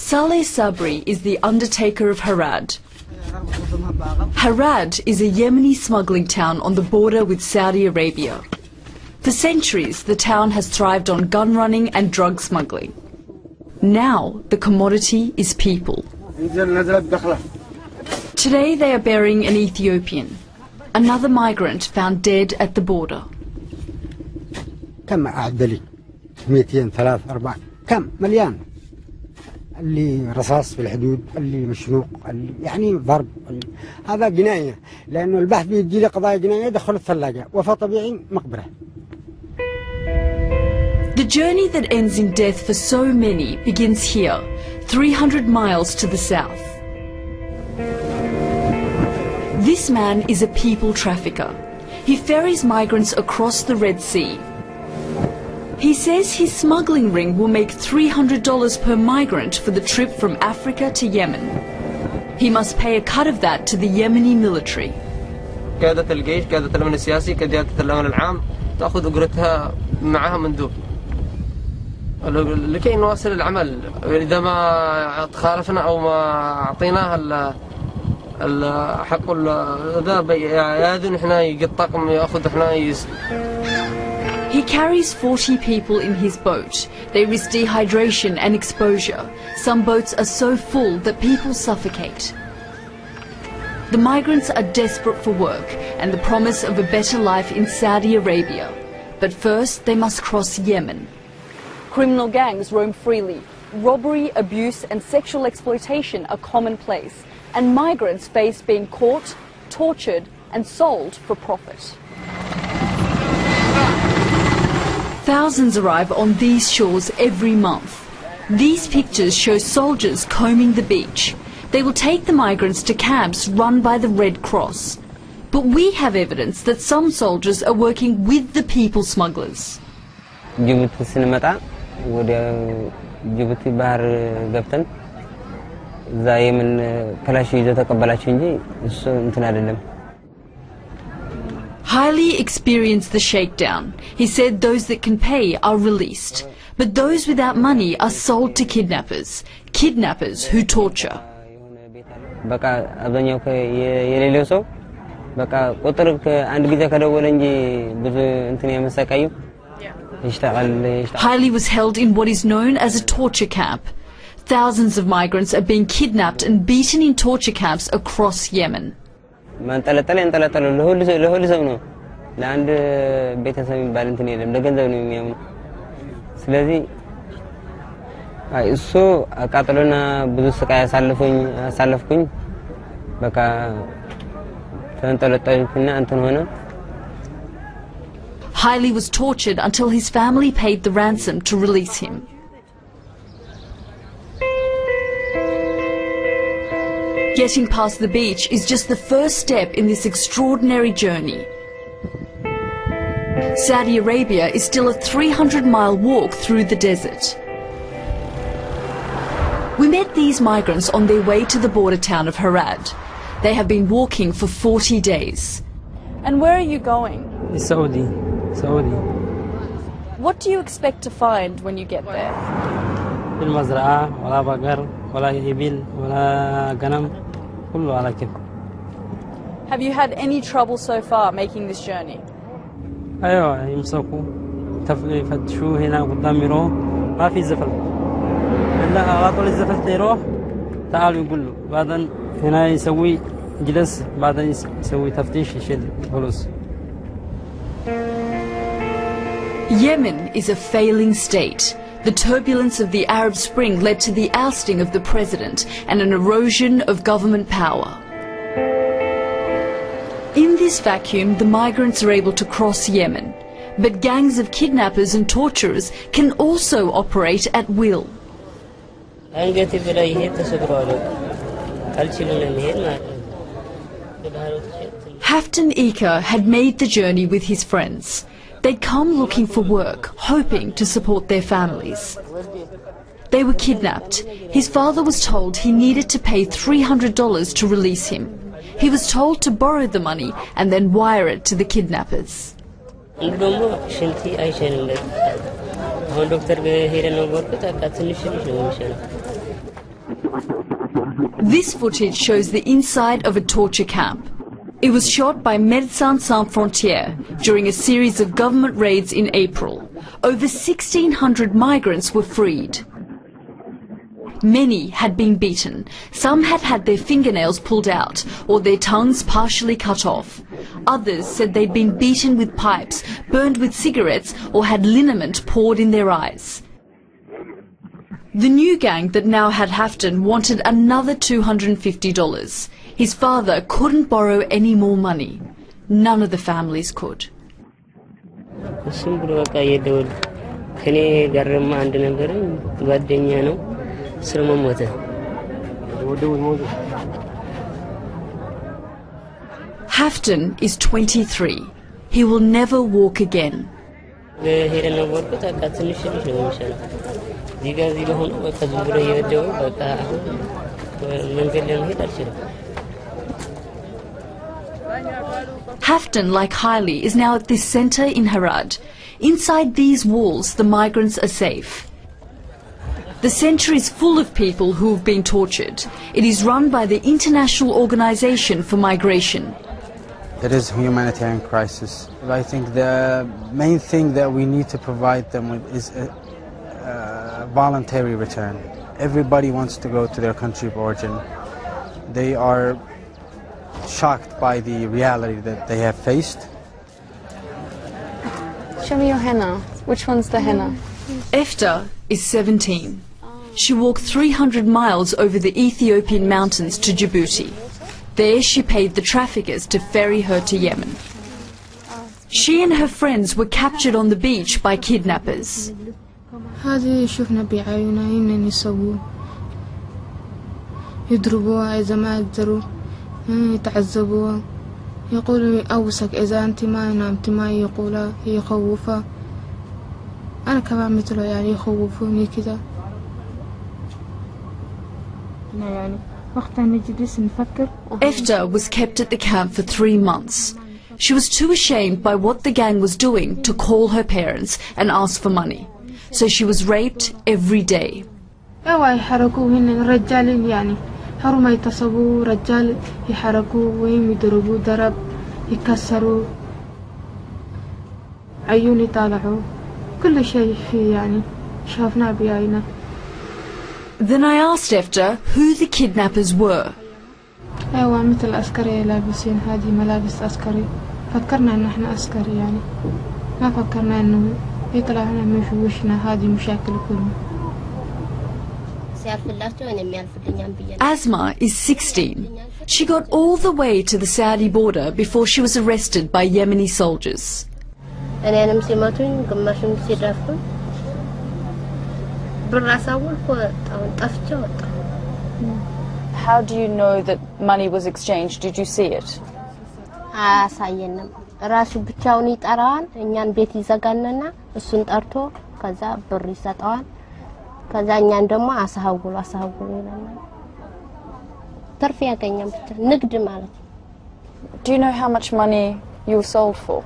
Saleh Sabri is the undertaker of Harad. Harad is a Yemeni smuggling town on the border with Saudi Arabia. For centuries, the town has thrived on gun running and drug smuggling. Now, the commodity is people. Today, they are burying an Ethiopian, another migrant found dead at the border. كم أعد لي 200 3 4 كم مليان اللي رصاص في الحدود اللي مشنوق اللي يعني ضرب هذا جناية لأنه البحث بيجي لي قضايا جناية دخل الثلاجة وفاة طبيعي مقبرة. The journey that ends in death for so many begins here, 300 miles to the south. This man is a people trafficker. He ferries migrants across the Red Sea. He says his smuggling ring will make $300 per migrant for the trip from Africa to Yemen. He must pay a cut of that to the Yemeni military. قيادة الجيش، قيادة الأمن السياسي، قيادة الأمن العام تأخذ أجرتها معها مندوب لكي نواصل العمل. إذا ما تخالفنا أو ما أعطيناها الحق هذا يأذن إحنا يقطعكم يأخذ إحنا. He carries 40 people in his boat. They risk dehydration and exposure. Some boats are so full that people suffocate. The migrants are desperate for work and the promise of a better life in Saudi Arabia. But first, they must cross Yemen. Criminal gangs roam freely. Robbery, abuse and sexual exploitation are commonplace. And migrants face being caught, tortured and sold for profit. Thousands arrive on these shores every month. These pictures show soldiers combing the beach. They will take the migrants to camps run by the Red Cross. But we have evidence that some soldiers are working with the people smugglers. جبت السينما وجبت البحر قبتن زي من كلاشي جت قبلات شنجي انتنا لهم. Haile experienced the shakedown. He said those that can pay are released, but those without money are sold to kidnappers who torture. በቃ አብዛኛው የሌለው ሰው በቃ ቁጥር አንድ ጊዜ ከደወለ እንጂ ብዙ እንትን ያመሰቃዩ ይሽታል። Haile was held in what is known as a torture camp. Thousands of migrants are being kidnapped and beaten in torture camps across Yemen. ማንጠለጠለ ለሁሉ ሰው ነው ለአንድ ቤተሰብ የሚባል እንትን የለም ለገንዘብ ነው የሚያምኑ። ስለዚህ እሱ አቃጥሎና ብዙ ስቃይ አሳለፍኩኝ በቃ ተንጠለጠልኩና እንትን ሆነ። Haile was tortured until his family paid the ransom to release him. Getting past the beach is just the first step in this extraordinary journey. Saudi Arabia is still a 300-mile walk through the desert. We met these migrants on their way to the border town of Harad. They have been walking for 40 days. And where are you going? Saudi. What do you expect to find when you get there? المزرعة ولا بقر ولا إبل ولا غنم كله على كده. Have you had any trouble so far making this journey? أيوة يمسكوا يفتشوا هنا قدام يروح ما في زفل إلا أغاطوا الزفل تيروح تعالوا يقولوا بعدين هنا يسوي جلس بعدين يسوي تفتيش يشيل فلوس. Yemen is a failing state. The turbulence of the Arab Spring led to the ousting of the president and an erosion of government power. In this vacuum, the migrants are able to cross Yemen, but gangs of kidnappers and torturers can also operate at will. Haftan Ika had made the journey with his friends. They'd come looking for work, hoping to support their families. They were kidnapped. His father was told he needed to pay $300 to release him. He was told to borrow the money and then wire it to the kidnappers. This footage shows the inside of a torture camp. It was shot by Médecins Sans Frontières during a series of government raids in April. Over 1,600 migrants were freed. Many had been beaten. Some had had their fingernails pulled out or their tongues partially cut off. Others said they'd been beaten with pipes, burned with cigarettes, or had liniment poured in their eyes. The new gang that now had Hafton wanted another $250. His father couldn't borrow any more money. None of the families could. Hafton is 23. He will never walk again. Hafton, like Hailey, is now at this centre in Harad. Inside these walls, the migrants are safe. The centre is full of people who have been tortured. It is run by the International Organization for Migration. It is a humanitarian crisis. I think the main thing that we need to provide them with is a voluntary return. Everybody wants to go to their country of origin. They are shocked by the reality that they have faced. Show me your henna. Which one's the henna? Efta is 17. She walked 300 miles over the Ethiopian mountains to Djibouti. There she paid the traffickers to ferry her to Yemen. She and her friends were captured on the beach by kidnappers. هذه شفنا بعيوننا إنهم يسووا يضربوها إذا ما يقدروا يتعذبوها يقولوا أوسك إذا أنت ما نامت ما يقولها يخوفها أنا كمان مثله يعني يخوفوني كذا يعني وقتها نجلس نفكر. Efta was kept at the camp for 3 months. She was too ashamed by what the gang was doing to call her parents and ask for money. So she was raped every day. أيوة يحركوا هن رجال يعني هرما يتصبوا رجال يحركوا وهم يضربوا ضرب يكسروا عيوني طالعوا كل شيء في يعني شافنا بعينا. Then I asked Efta who the kidnappers were. أيوة مثل عسكري لابسين هذه ملابس عسكري فكرنا إن إحنا عسكري يعني ما فكرنا إنه يطلع لنا من في وشنا هذه مشاكل كلها. Asma is 16. She got all the way to the Saudi border before she was arrested by Yemeni soldiers. How do you know that money was exchanged? Did you see it? ራሱ ብቻውን ይጠራዋል እኛን ቤት ይዘጋንና እሱን ጠርቶ ከዛ ብር ይሰጣዋል ከዛ እኛን ደግሞ አሳውሉ ይላል ትርፍ ያገኛል ብቻ ንግድ ማለት Do you know how much money you were sold for?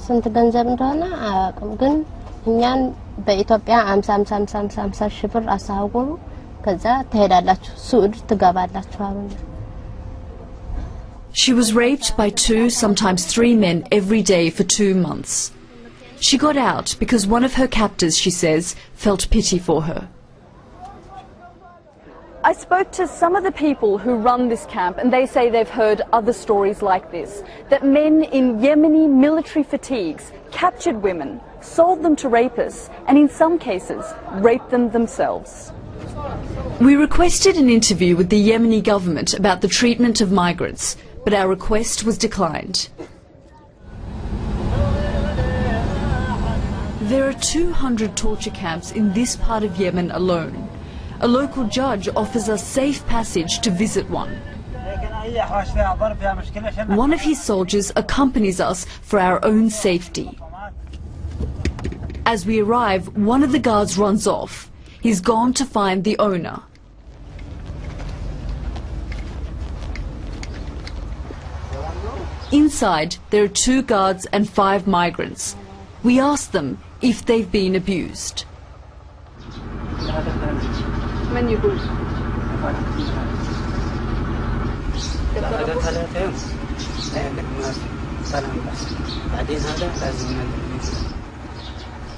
ስንት ገንዘብ እንደሆነ አያውቅም ግን እኛን በኢትዮጵያ 50 ሺህ ብር አሳውሉ ከዛ ትሄዳላችሁ ሱዑድ ትገባላችሁ አሉኝ She was raped by 2, sometimes 3 men every day for 2 months. She got out because one of her captors, she says, felt pity for her. I spoke to some of the people who run this camp and they say they've heard other stories like this, that men in Yemeni military fatigues captured women, sold them to rapists and in some cases raped them themselves. We requested an interview with the Yemeni government about the treatment of migrants, but our request was declined. There are 200 torture camps in this part of Yemen alone. A local judge offers us safe passage to visit one. One of his soldiers accompanies us for our own safety. As we arrive, one of the guards runs off. He's gone to find the owner. Inside, there are 2 guards and 5 migrants. We ask them if they've been abused. من يقول؟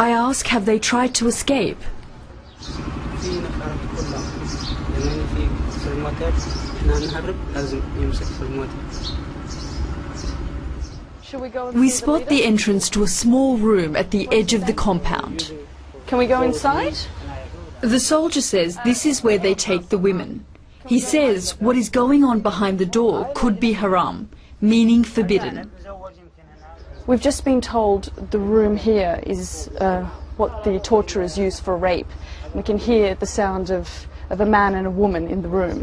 I ask, have they tried to escape? We spot the entrance to a small room at the edge of the compound. Can we go inside? The soldier says this is where they take the women. He says what is going on behind the door could be haram, meaning forbidden. We've just been told the room here is what the torturers use for rape. We can hear the sound of a man and a woman in the room.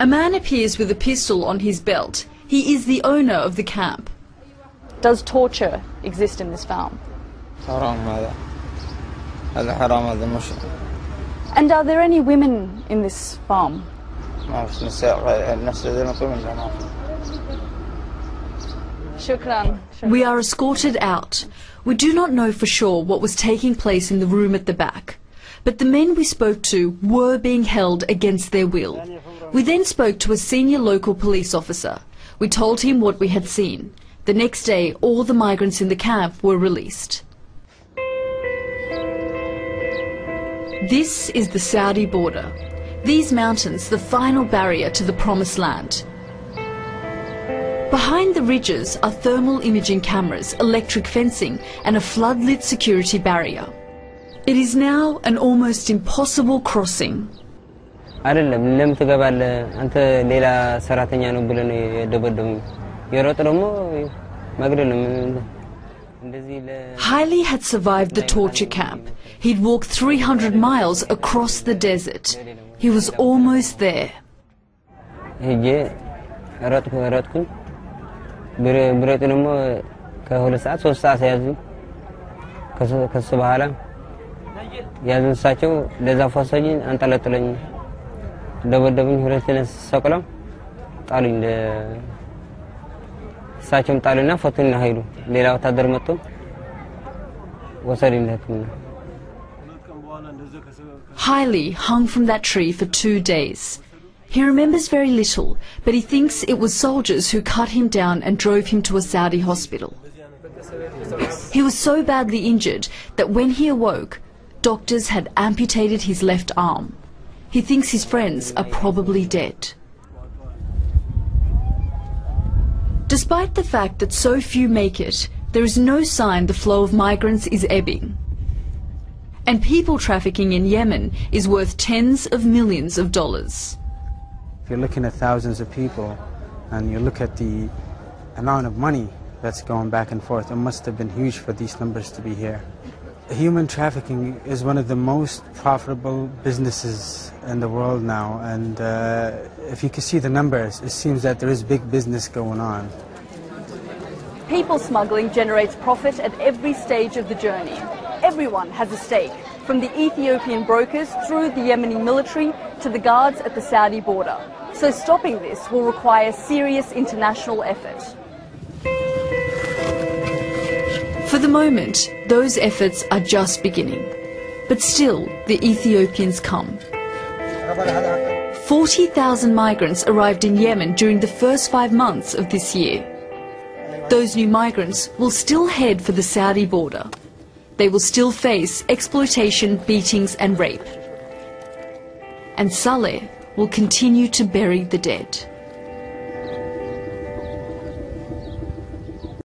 A man appears with a pistol on his belt. He is the owner of the camp. Does torture exist in this farm? And are there any women in this farm? We are escorted out. We do not know for sure what was taking place in the room at the back, but the men we spoke to were being held against their will. We then spoke to a senior local police officer. We told him what we had seen. The next day, all the migrants in the camp were released. This is the Saudi border. These mountains, the final barrier to the promised land. Behind the ridges are thermal imaging cameras, electric fencing and a flood-lit security barrier. It is now an almost impossible crossing. አይደለም ለምን ትገባለህ አንተ ሌላ ሰራተኛ ነው ብለው ነው የደበደሙ የሮጥ ደግሞ መግደል እንደዚህ Haile had survived the torture camp. He'd walked 300 miles across the desert. He was almost there. ሄጄ ሮጥኩኝ ብሬጥ ደግሞ ከ2 ሰዓት 3 ሰዓት ያዙ ከሱ በኋላ ያዙንሳቸው ለዛ ፎሰኝ አንጠለጥለኝ ደበደቡኝ ሁለተኛ ሰቀለው ጣሉኝ ሳቸም ጣሉና ፎቶና ኃይሉ ሌላ ወታደር መጥቶ ወሰደኝ ለሕክምና Haile hung from that tree for 2 days. He remembers very little, but he thinks it was soldiers who cut him down and drove him to a Saudi hospital. He was so badly injured that when he awoke, doctors had amputated his left arm. He thinks his friends are probably dead. Despite the fact that so few make it, there is no sign the flow of migrants is ebbing. And people trafficking in Yemen is worth tens of millions of dollars. If you're looking at thousands of people and you look at the amount of money that's going back and forth, it must have been huge for these numbers to be here. Human trafficking is one of the most profitable businesses in the world now, and if you can see the numbers, it seems that there is big business going on. People smuggling generates profit at every stage of the journey. Everyone has a stake, from the Ethiopian brokers through the Yemeni military to the guards at the Saudi border. So stopping this will require serious international effort. For the moment, those efforts are just beginning. But still, the Ethiopians come. 40,000 migrants arrived in Yemen during the first 5 months of this year. Those new migrants will still head for the Saudi border. They will still face exploitation, beatings and rape. And Saleh will continue to bury the dead.